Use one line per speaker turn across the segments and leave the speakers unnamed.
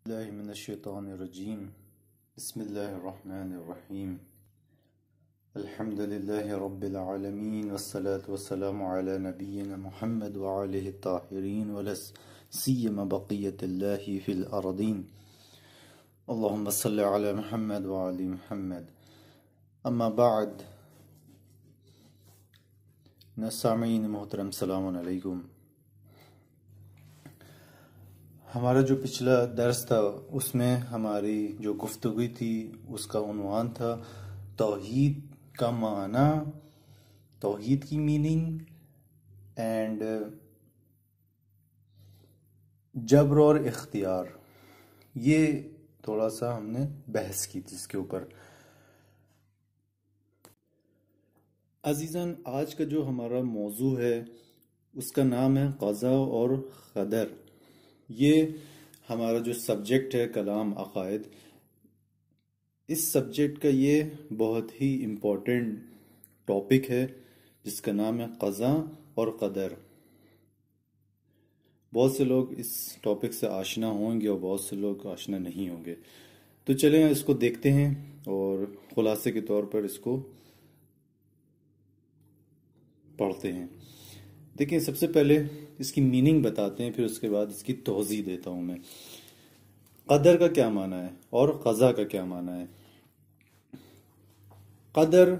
बिस्मिल्लाहिर्रहमानिर्रहीम बिस्मिल्लाहिर्रहमानिर्रहीम अल्हम्दुलिल्लाहि रब्बिल आलमीन वस्सलातु वस्सलामु अला नबिय्यिना मुहम्मद व आलिहि ताहिरीन व ला सियमा बक़ियतुल्लाहि फिल अर्दीन अल्लाहुम्मा सल्लि अला मुहम्मद व आलि मुहम्मद अम्मा बाद सामीन मोहतरम सलामुन अलैकुम। हमारा जो पिछला दर्स था उसमें हमारी जो गुफ्तगू थी उसका उन्वान था तौहीद का माना, तौहीद की मीनिंग एंड जब्र और इख्तियार। ये थोड़ा सा हमने बहस की थी इसके ऊपर। अजीज़ान, आज का जो हमारा मौजू है उसका नाम है क़ज़ा और क़दर। ये हमारा जो सब्जेक्ट है कलाम अक़ायद, इस सब्जेक्ट का ये बहुत ही इम्पोर्टेंट टॉपिक है जिसका नाम है क़ज़ा और क़दर। बहुत से लोग इस टॉपिक से आशना होंगे और बहुत से लोग आशना नहीं होंगे। तो चलें इसको देखते हैं और खुलासे के तौर पर इसको पढ़ते हैं। देखिए, सबसे पहले इसकी मीनिंग बताते हैं, फिर उसके बाद इसकी तौज़ीह देता हूं मैं। क़दर का क्या माना है और क़ज़ा का क्या माना है। क़दर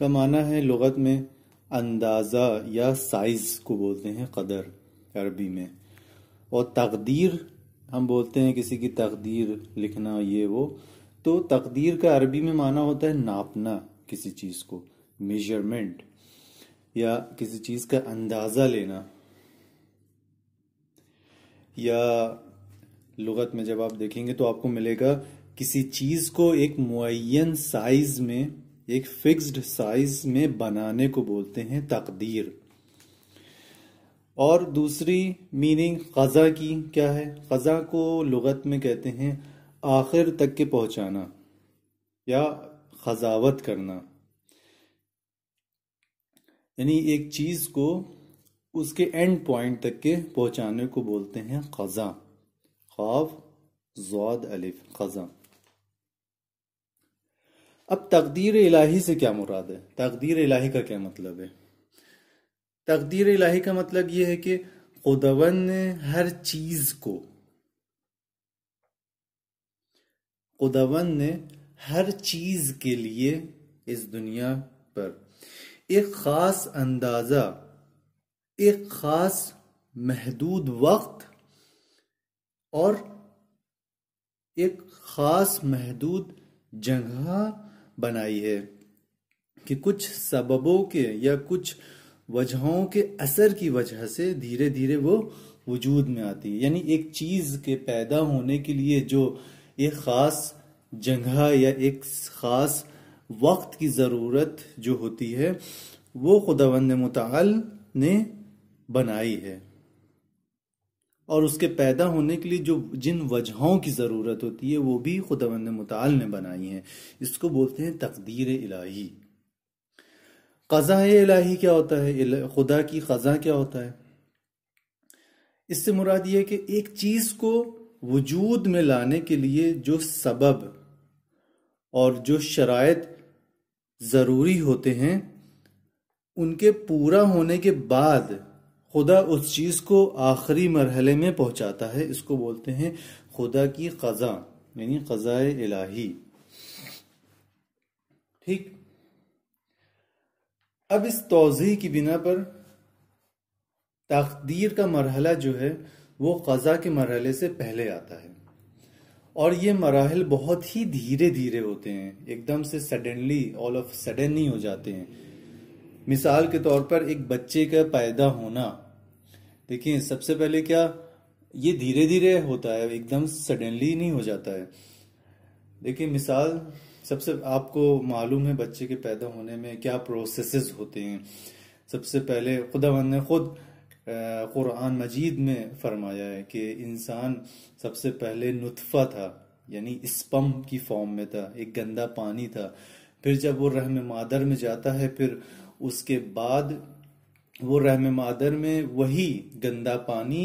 का माना है लुगत में अंदाज़ा या साइज को बोलते हैं क़दर अरबी में, और तकदीर हम बोलते हैं किसी की तकदीर लिखना ये वो। तो तकदीर का अरबी में माना होता है नापना किसी चीज़ को, मेजरमेंट, या किसी चीज़ का अंदाज़ा लेना। या लुगत में जब आप देखेंगे तो आपको मिलेगा किसी चीज़ को एक मुअय्यन साइज में, एक फिक्स्ड साइज में बनाने को बोलते हैं तकदीर। और दूसरी मीनिंग क़ज़ा की क्या है। क़ज़ा को लुगत में कहते हैं आखिर तक के पहुंचाना या ख़ज़ावत करना, यानी एक चीज को उसके एंड पॉइंट तक के पहुंचाने को बोलते हैं क़ज़ा। क़ाफ ज़ाद अलिफ, क़ज़ा। अब तकदीर इलाही से क्या मुराद है, तकदीर इलाही का क्या मतलब है। तकदीर इलाही का मतलब यह है कि खुदावंद ने हर चीज को, खुदावंद ने हर चीज के लिए इस दुनिया पर एक खास अंदाजा, एक खास महदूद वक्त और एक खास महदूद जगह बनाई है कि कुछ सबबों के या कुछ वजहों के असर की वजह से धीरे धीरे वो वजूद में आती है। यानी एक चीज के पैदा होने के लिए जो एक खास जगह या एक खास वक्त की ज़रूरत जो होती है वो खुदावंद मुतआल ने बनाई है, और उसके पैदा होने के लिए जो जिन वजहों की ज़रूरत होती है वो भी खुदावंद मुतआल ने बनाई है। इसको बोलते हैं तकदीर इलाही। क़ज़ा इलाही क्या होता है, खुदा की क़ज़ा क्या होता है। इससे मुराद ये है कि एक चीज़ को वजूद में लाने के लिए जो सबब और जो शराइत ज़रूरी होते हैं उनके पूरा होने के बाद खुदा उस चीज़ को आखिरी मरहले में पहुंचाता है। इसको बोलते हैं खुदा की क़ज़ा, यानी क़ज़ा इलाही। ठीक। अब इस तौज़ीह की बिना पर तकदीर का मरहला जो है वो क़ज़ा के मरहले से पहले आता है, और ये मराहिल बहुत ही धीरे धीरे होते हैं, एकदम से सडनली, ऑल ऑफ सडन नहीं हो जाते हैं। मिसाल के तौर पर एक बच्चे का पैदा होना, देखिए सबसे पहले क्या ये धीरे धीरे होता है, एकदम सडनली नहीं हो जाता है। देखिए मिसाल, सबसे आपको मालूम है बच्चे के पैदा होने में क्या प्रोसेसेस होते हैं। सबसे पहले खुदावंद ने खुद कुरान मजीद में फरमाया है कि इंसान सबसे पहले नुत्फा था, यानी स्पर्म की फॉर्म में था, एक गंदा पानी था। फिर जब वो रहम मादर में जाता है, फिर उसके बाद वो रहम मादर में वही गंदा पानी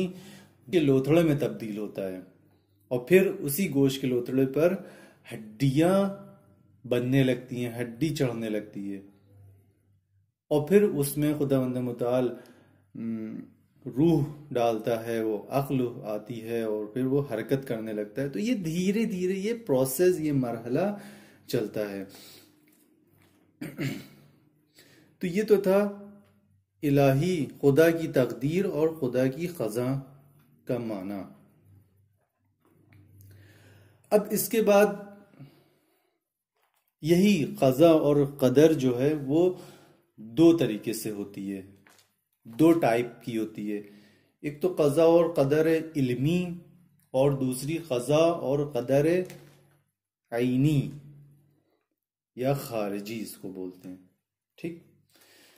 के लोथड़े में तब्दील होता है, और फिर उसी गोश्त के लोथड़े पर हड्डियां बनने लगती हैं, हड्डी चढ़ने लगती है, और फिर उसमें खुदावंद मुताल रूह डालता है, वो अक्ल आती है और फिर वो हरकत करने लगता है। तो ये धीरे धीरे ये प्रोसेस, ये मरहला चलता है। तो ये तो था इलाही, खुदा की तकदीर और खुदा की ख़ज़ा का माना। अब इसके बाद यही क़ज़ा और क़दर जो है वो दो तरीके से होती है, दो टाइप की होती है। एक तो क़ज़ा और क़दर इल्मी और दूसरी क़ज़ा और क़दर आइनी या खारिजी इसको बोलते हैं। ठीक,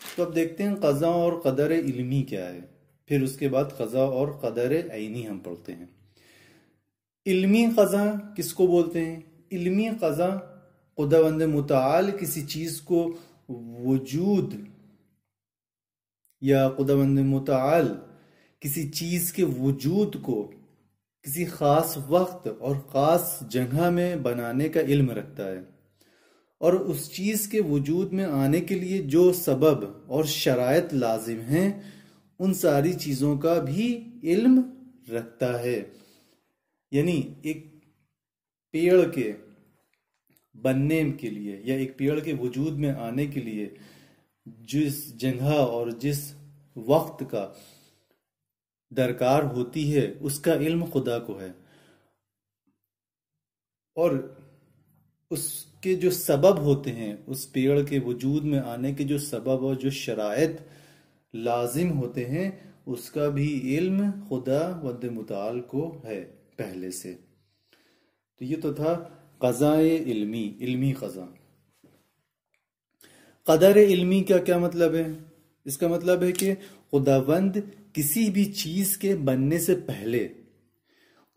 तो अब देखते हैं क़ज़ा और क़दर इल्मी क्या है, फिर उसके बाद क़ज़ा और क़दर आइनी हम पढ़ते हैं। इल्मी क़ज़ा किसको बोलते हैं? इल्मी क़ज़ा खुदावंद मुताल किसी चीज को वजूद या खुदावंद मुताल किसी चीज के वजूद को किसी खास वक्त और खास जगह में बनाने का इल्म रखता है, और उस चीज के वजूद में आने के लिए जो सबब और शराइत लाजिम हैं उन सारी चीजों का भी इल्म रखता है। यानी एक पेड़ के बनने के लिए या एक पेड़ के वजूद में आने के लिए जिस जगह और जिस वक्त का दरकार होती है उसका इल्म खुदा को है, और उसके जो सबब होते हैं, उस पेड़ के वजूद में आने के जो सबब और जो शराइत लाजिम होते हैं उसका भी इल्म खुदा वद मुताल को है पहले से। तो ये तो था क़ज़ाए इल्मी, इल्मी क़ज़ा। क़दर इल्मी का क्या मतलब है? इसका मतलब है कि खुदावंद किसी भी चीज के बनने से पहले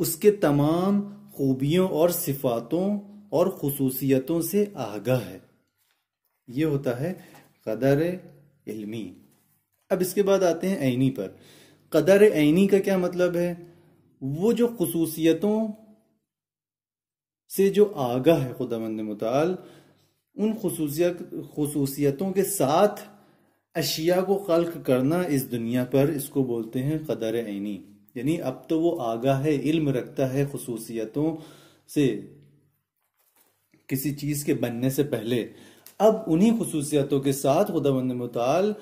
उसके तमाम खूबियों और सिफातों और खुसूसियतों से आगाह है। ये होता है क़दर इल्मी। अब इसके बाद आते हैं ऐनी पर। क़दर ऐनी का क्या मतलब है? वो जो खुसूसियतों से जो आगाह है खुदावंद मुताल, उन खुसूसियतों के साथ अशिया को खल्क करना इस दुनिया पर, इसको बोलते हैं क़दर ऐनी। यानी अब तो वो आगाह है, इल्म रखता है खुसूसियतों से किसी चीज के बनने से पहले। अब उन्हीं खुसूसियतों के साथ खुदावंद मुताल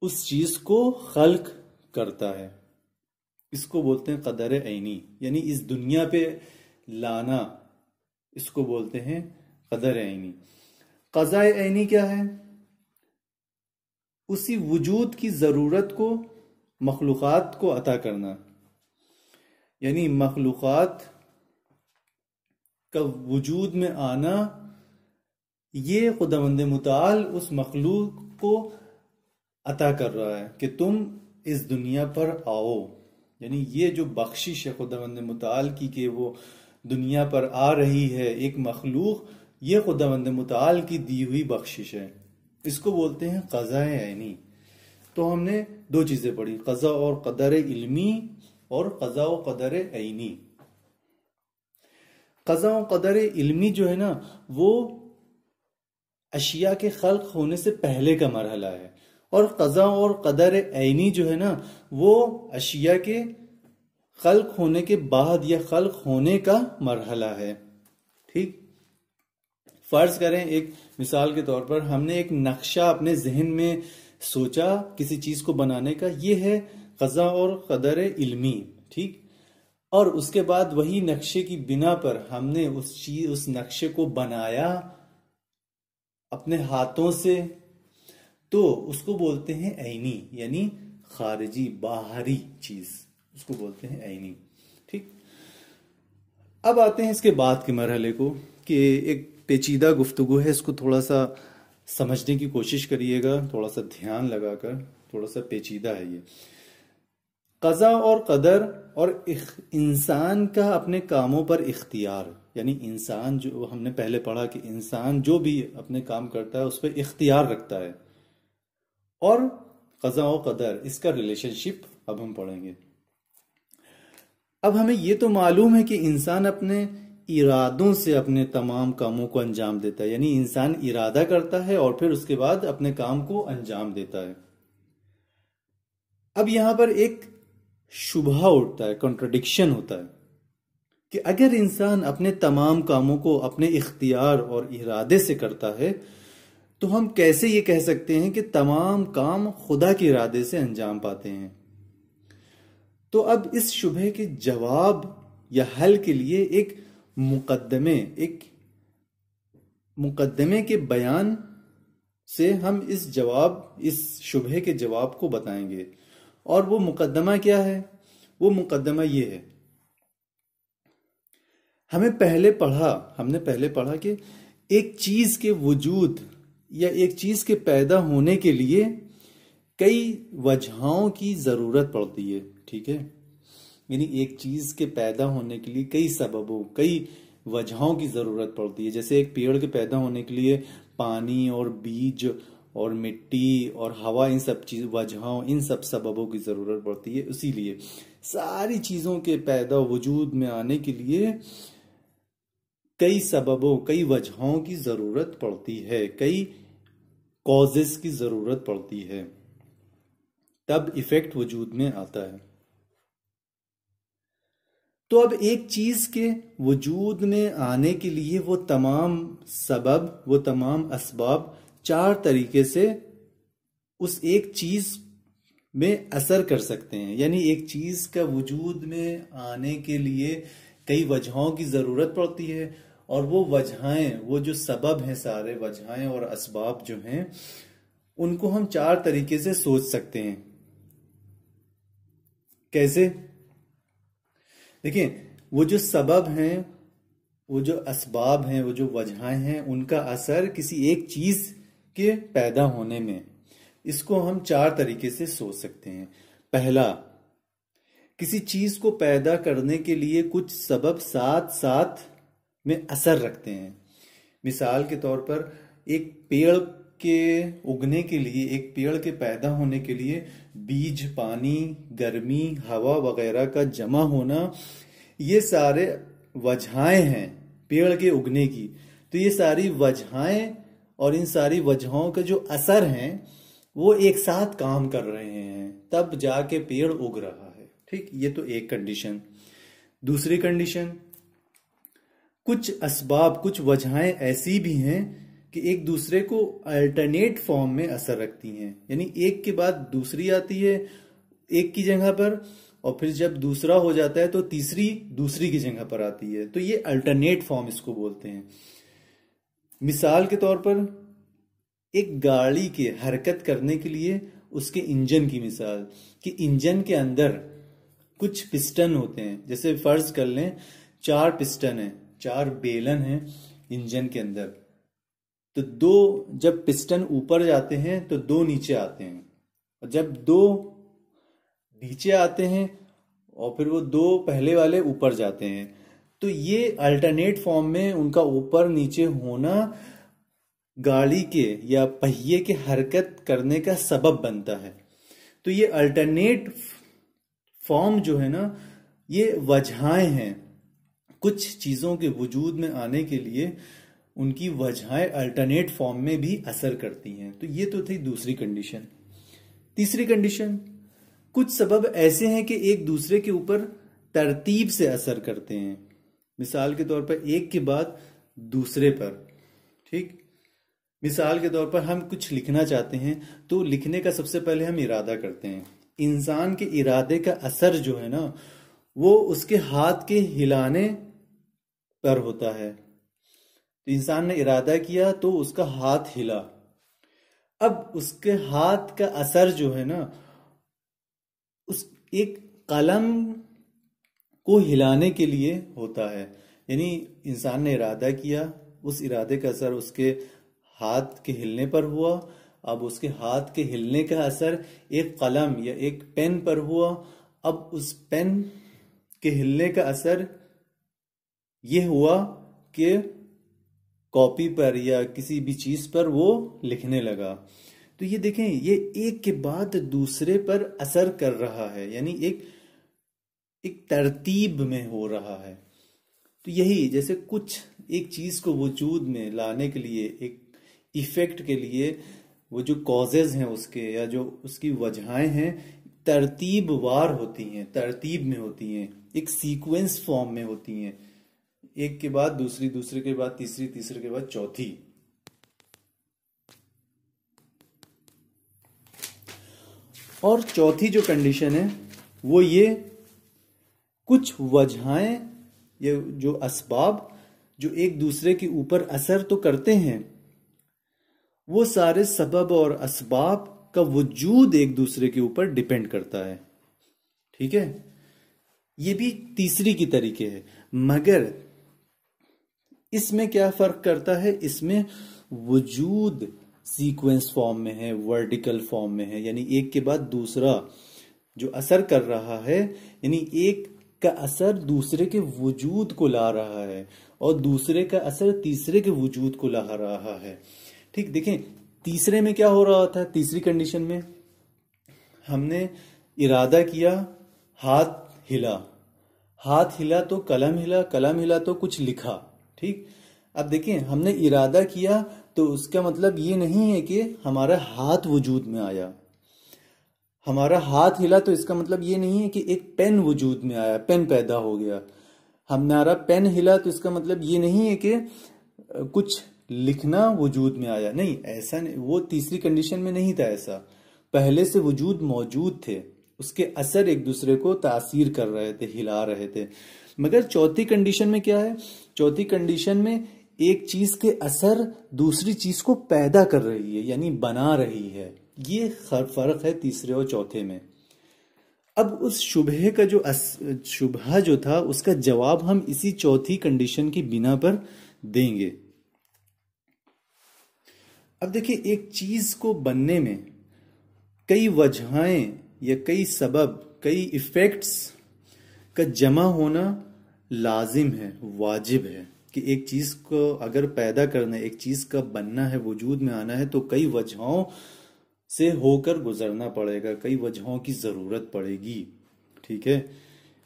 उस चीज को खल्क करता है, इसको बोलते हैं क़दर ऐनी। यानी इस दुनिया पे लाना, इसको बोलते हैं क़दर ऐनी। क़ज़ाए ऐनी क्या है? उसी वजूद की जरूरत को मखलूक़ात को अता करना। यानी मखलूक़ात का वजूद में आना, ये खुदावंद मुताल उस मखलूक को अता कर रहा है कि तुम इस दुनिया पर आओ। यानी ये जो बख्शिश है खुदावंद मुताल की कि वो दुनिया पर आ रही है एक मखलूक, ये खुदावंद मुताल की दी हुई बख्शिश है, इसको बोलते हैं क़ज़ाए ऐनी। तो हमने दो चीजें पढ़ी, क़ज़ा और क़दर इल्मी और क़ज़ा और क़दर ऐनी। क़ज़ा और क़दर इल्मी जो है ना, वो अशिया के खल्क होने से पहले का मरहला है, और क़ज़ा और क़दर ऐनी जो है ना, वो अशिया के खल्क होने के बाद या खल्क होने का मरहला है। ठीक, फर्ज करें एक मिसाल के तौर पर हमने एक नक्शा अपने जहन में सोचा किसी चीज को बनाने का, ये है क़ज़ा और क़दर इल्मी। ठीक, और उसके बाद वही नक्शे की बिना पर हमने उस नक्शे को बनाया अपने हाथों से, तो उसको बोलते हैं ऐनी। यानी खारिजी, बाहरी चीज, उसको बोलते हैं ऐनी। ठीक, अब आते हैं इसके बाद के मरहले को, कि एक पेचीदा गुफ्तगू है, इसको थोड़ा सा समझने की कोशिश करिएगा, थोड़ा सा ध्यान लगाकर, थोड़ा सा पेचीदा है ये। क़ज़ा और क़दर और इंसान का अपने कामों पर इख्तियार, यानी इंसान जो हमने पहले पढ़ा कि इंसान जो भी अपने काम करता है उस पर इख्तियार रखता है, और क़ज़ा और क़दर इसका रिलेशनशिप अब हम पढ़ेंगे। अब हमें ये तो मालूम है कि इंसान अपने इरादों से अपने तमाम कामों को अंजाम देता है, यानी इंसान इरादा करता है और फिर उसके बाद अपने काम को अंजाम देता है। अब यहां पर एक शुबहा उठता है, कॉन्ट्रडिक्शन होता है कि अगर इंसान अपने तमाम कामों को अपने इख्तियार और इरादे से करता है तो हम कैसे ये कह सकते हैं कि तमाम काम खुदा के इरादे से अंजाम पाते हैं। तो अब इस शुबहे के जवाब या हल के लिए एक मुकद्दमे के बयान से हम इस शुबहे के जवाब को बताएंगे। और वो मुकद्दमा क्या है? वो मुकद्दमा ये है, हमने पहले पढ़ा कि एक चीज के वजूद या एक चीज के पैदा होने के लिए कई वजहों की जरूरत पड़ती है। ठीक है, यानी एक चीज के पैदा होने के लिए कई वजहों की जरूरत पड़ती है। जैसे एक पेड़ के पैदा होने के लिए पानी और बीज और मिट्टी और हवा, इन सब सबबों की जरूरत पड़ती है। इसीलिए सारी चीजों के पैदा वजूद में आने के लिए कई वजहों की जरूरत पड़ती है, कई कॉजेस की जरूरत पड़ती है, तब इफेक्ट वजूद में आता है। तो अब एक चीज के वजूद में आने के लिए वो तमाम असबाब 4 तरीके से उस एक चीज में असर कर सकते हैं। यानी एक चीज का वजूद में आने के लिए कई वजहों की जरूरत पड़ती है, और वो जो सबब हैं, सारे वजहें और असबाब जो हैं, उनको हम 4 तरीके से सोच सकते हैं। कैसे? देखिए, वो जो सबब हैं, वो जो असबाब हैं, वो जो वजहें हैं, उनका असर किसी एक चीज के पैदा होने में, इसको हम 4 तरीके से सोच सकते हैं। पहला, किसी चीज को पैदा करने के लिए कुछ सबब साथ साथ में असर रखते हैं। मिसाल के तौर पर एक पेड़ के उगने के लिए, एक पेड़ के पैदा होने के लिए बीज, पानी, गर्मी, हवा वगैरह का जमा होना, ये सारे वजहें हैं पेड़ के उगने की। तो ये सारी वजहें और इन सारी वजहों के जो असर हैं वो एक साथ काम कर रहे हैं, तब जाके पेड़ उग रहा है। ठीक, ये तो एक कंडीशन। दूसरी कंडीशन, कुछ असबाब, कुछ वजहें ऐसी भी हैं कि एक दूसरे को अल्टरनेट फॉर्म में असर रखती हैं, यानी एक के बाद दूसरी आती है एक की जगह पर, और फिर जब दूसरा हो जाता है तो तीसरी दूसरी की जगह पर आती है। तो ये अल्टरनेट फॉर्म इसको बोलते हैं। मिसाल के तौर पर एक गाड़ी के हरकत करने के लिए उसके इंजन की मिसाल, कि इंजन के अंदर कुछ पिस्टन होते हैं। जैसे फर्ज कर लें 4 पिस्टन हैं, 4 बेलन हैं इंजन के अंदर। तो 2 जब पिस्टन ऊपर जाते हैं तो 2 नीचे आते हैं, और जब 2 नीचे आते हैं और फिर वो 2 पहले वाले ऊपर जाते हैं। तो ये अल्टरनेट फॉर्म में उनका ऊपर नीचे होना गाड़ी के या पहिए के हरकत करने का सबब बनता है। तो ये अल्टरनेट फॉर्म जो है ना, ये वजहें हैं। कुछ चीजों के वजूद में आने के लिए उनकी वजहें अल्टरनेट फॉर्म में भी असर करती हैं। तो ये तो थी दूसरी कंडीशन। तीसरी कंडीशन, कुछ सबब ऐसे हैं कि एक दूसरे के ऊपर तरतीब से असर करते हैं। मिसाल के तौर पर एक के बाद दूसरे पर। ठीक, मिसाल के तौर पर हम कुछ लिखना चाहते हैं तो लिखने का सबसे पहले हम इरादा करते हैं। इंसान के इरादे का असर जो है ना, वो उसके हाथ के हिलाने पर होता है। तो इंसान ने इरादा किया तो उसका हाथ हिला। अब उसके हाथ का असर जो है ना, उस एक कलम को हिलाने के लिए होता है। यानी इंसान ने इरादा किया, उस इरादे का असर उसके हाथ के हिलने पर हुआ। अब उसके हाथ के हिलने का असर एक कलम या एक पेन पर हुआ। अब उस पेन के हिलने का असर ये हुआ कि कॉपी पर या किसी भी चीज पर वो लिखने लगा। तो ये देखें, ये एक के बाद दूसरे पर असर कर रहा है। यानी एक तरतीब में हो रहा है। तो यही जैसे कुछ एक चीज को वजूद में लाने के लिए, एक इफेक्ट के लिए, वो जो कॉजेज हैं उसके या जो उसकी वजहें हैं तरतीबवार होती हैं, तरतीब में होती हैं, एक सीक्वेंस फॉर्म में होती हैं, एक के बाद दूसरी, दूसरे के बाद तीसरी, तीसरे के बाद चौथी। और चौथी जो कंडीशन है वो ये कुछ वजहें, ये जो असबाब जो एक दूसरे के ऊपर असर तो करते हैं, वो सारे सबब और असबाब का वजूद एक दूसरे के ऊपर डिपेंड करता है। ठीक है, ये भी तीसरी की तरीके है। मगर इसमें क्या फर्क करता है, इसमें वजूद सीक्वेंस फॉर्म में है, वर्टिकल फॉर्म में है, यानी एक के बाद दूसरा जो असर कर रहा है, यानी एक का असर दूसरे के वजूद को ला रहा है और दूसरे का असर तीसरे के वजूद को ला रहा है। ठीक, देखें तीसरे में क्या हो रहा था, तीसरी कंडीशन में हमने इरादा किया, हाथ हिला, हाथ हिला तो कलम हिला, कलम हिला तो कुछ लिखा। ठीक, अब देखें हमने इरादा किया तो उसका मतलब ये नहीं है कि हमारा हाथ वजूद में आया, हमारा हाथ हिला तो इसका मतलब ये नहीं है कि एक पेन वजूद में आया, पेन पैदा हो गया। हमारा पेन हिला तो इसका मतलब ये नहीं है कि कुछ लिखना वजूद में आया, नहीं, ऐसा नहीं, वो तीसरी कंडीशन में नहीं था ऐसा, पहले से वजूद मौजूद थे, उसके असर एक दूसरे को तासीर कर रहे थे, हिला रहे थे। मगर चौथी कंडीशन में क्या है, चौथी कंडीशन में एक चीज के असर दूसरी चीज को पैदा कर रही है, यानी बना रही है। ये फर्क है तीसरे और चौथे में। अब उस शुबहे का जो शुबहा जो था उसका जवाब हम इसी चौथी कंडीशन की बिना पर देंगे। अब देखिए, एक चीज को बनने में कई वजहें या कई सबब, कई इफेक्ट्स का जमा होना लाजिम है, वाजिब है कि एक चीज को अगर पैदा करना है, एक चीज का बनना है, वजूद में आना है, तो कई वजहों से होकर गुजरना पड़ेगा, कई वजहों की जरूरत पड़ेगी। ठीक है,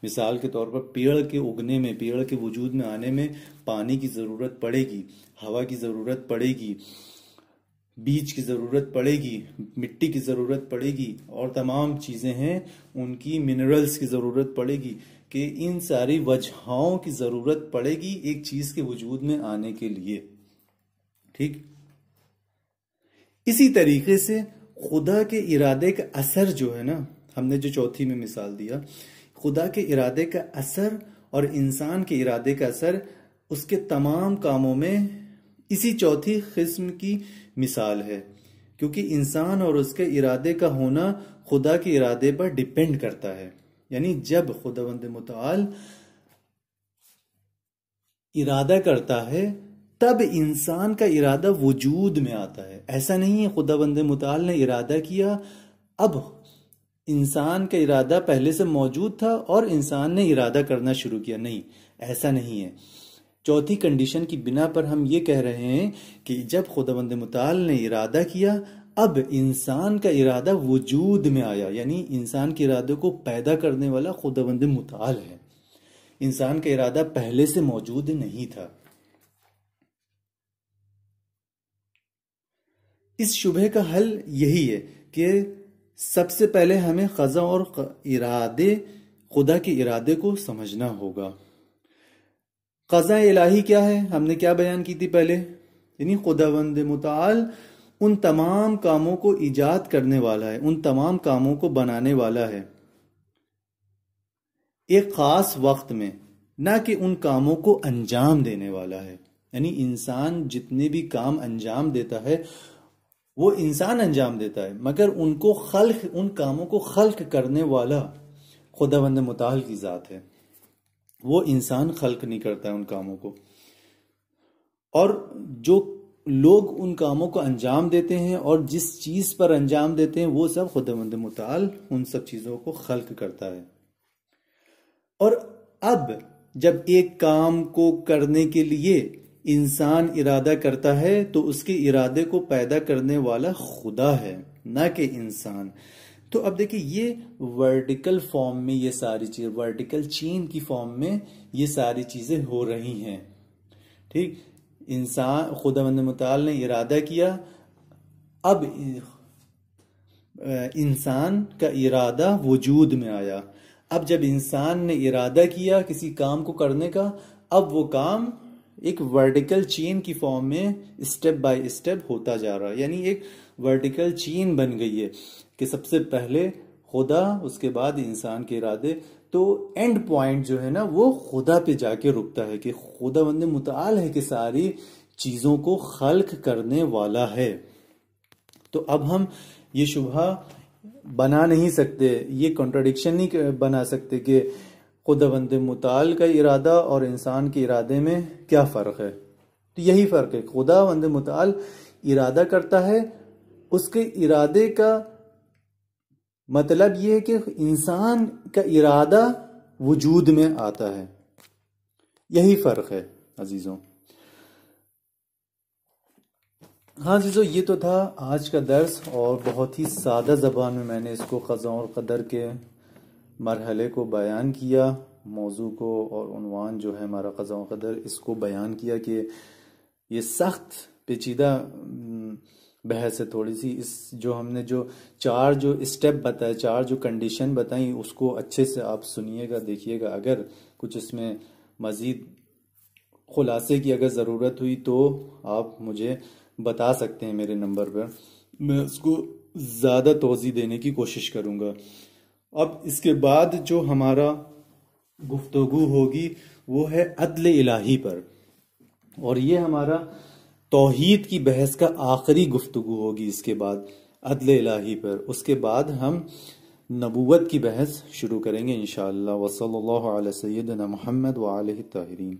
मिसाल के तौर पर पेड़ के उगने में, पेड़ के वजूद में आने में पानी की जरूरत पड़ेगी, हवा की जरूरत पड़ेगी, बीज की जरूरत पड़ेगी, मिट्टी की जरूरत पड़ेगी, और तमाम चीजें हैं उनकी मिनरल्स की जरूरत पड़ेगी, कि इन सारी वजहों की जरूरत पड़ेगी एक चीज के वजूद में आने के लिए। ठीक, इसी तरीके से खुदा के इरादे का असर जो है ना, हमने जो चौथी में मिसाल दिया, खुदा के इरादे का असर और इंसान के इरादे का असर, उसके तमाम कामों में इसी चौथी किस्म की मिसाल है, क्योंकि इंसान और उसके इरादे का होना खुदा के इरादे पर डिपेंड करता है। यानी जब खुदावंद मुताल इरादा करता है तब इंसान का इरादा वजूद में आता है। ऐसा नहीं है खुदावंद मुताल ने इरादा किया, अब इंसान का इरादा पहले से मौजूद था और इंसान ने इरादा करना शुरू किया, नहीं, ऐसा नहीं है। चौथी कंडीशन की बिना पर हम ये कह रहे हैं कि जब खुदावंद मुताल ने इरादा किया, अब इंसान का इरादा वजूद में आया, यानी इंसान के इरादे को पैदा करने वाला खुदावंद मुताल है, इंसान का इरादा पहले से मौजूद नहीं था। इस शुबहे का हल यही है कि सबसे पहले हमें क़ज़ा और इरादे, खुदा के इरादे को समझना होगा। क़ज़ा इलाही क्या है, हमने क्या बयान की थी पहले, यानी खुदावंद मुताल उन तमाम कामों को ईजाद करने वाला है, उन तमाम कामों को बनाने वाला है एक खास वक्त में, ना कि उन कामों को अंजाम देने वाला है। यानी इंसान जितने भी काम अंजाम देता है वो इंसान अंजाम देता है, मगर उनको खल्क, उन कामों को खल्क करने वाला खुदावंद मुताल की जात है, वो इंसान खल्क नहीं करता है उन कामों को। और जो लोग उन कामों को अंजाम देते हैं और जिस चीज पर अंजाम देते हैं वो सब खुदावंद मुताल उन सब चीजों को खल्क करता है। और अब जब एक काम को करने के लिए इंसान इरादा करता है तो उसके इरादे को पैदा करने वाला खुदा है, ना कि इंसान। तो अब देखिए ये वर्टिकल फॉर्म में ये सारी चीज, वर्टिकल चेन की फॉर्म में ये सारी चीजें हो रही हैं। ठीक, इंसान खुदावंद मुताल ने इरादा किया, अब इंसान का इरादा वजूद में आया। अब जब इंसान ने इरादा किया किसी काम को करने का, अब वो काम एक वर्टिकल चेन की फॉर्म में स्टेप बाय स्टेप होता जा रहा है। यानी एक वर्टिकल चेन बन गई है कि सबसे पहले खुदा, उसके बाद इंसान के इरादे। तो एंड पॉइंट जो है ना वो खुदा पे जाके रुकता है कि खुदावंद मुताल है कि सारी चीजों को खल्क करने वाला है। तो अब हम ये शुबहा बना नहीं सकते, ये कॉन्ट्रडिक्शन नहीं बना सकते कि खुदावंद मुताल का इरादा और इंसान के इरादे में क्या फर्क है। तो यही फर्क है, खुदावंद मुताल इरादा करता है, उसके इरादे का मतलब ये है कि इंसान का इरादा वजूद में आता है। यही फर्क है अजीजों। हाँ अजीजों, ये तो था आज का दर्स, और बहुत ही सादा ज़बान में मैंने इसको क़ज़ा और क़दर के मरहले को बयान किया, मौजू को और उन्वान जो है हमारा क़ज़ा और क़दर, इसको बयान किया कि ये सख्त पेचीदा बहस है थोड़ी सी। इस जो हमने जो चार जो स्टेप बताए, चार जो कंडीशन बताई, उसको अच्छे से आप सुनिएगा, देखिएगा। अगर कुछ इसमें मज़ीद खुलासे की अगर ज़रूरत हुई तो आप मुझे बता सकते हैं मेरे नंबर पर, मैं उसको ज़्यादा तोज़ी देने की कोशिश करूँगा। अब इसके बाद जो हमारा गुफ्तगू होगी वो है अदल इलाही पर, और ये हमारा तौहीद की बहस का आखिरी गुफ्तगू होगी इसके बाद अदल इलाही पर। उसके बाद हम नबूवत की बहस शुरू करेंगे इंशाअल्लाह। वसल्लल्लाहु अला सय्यिदिना मुहम्मद व आलिहि ताहिरीन।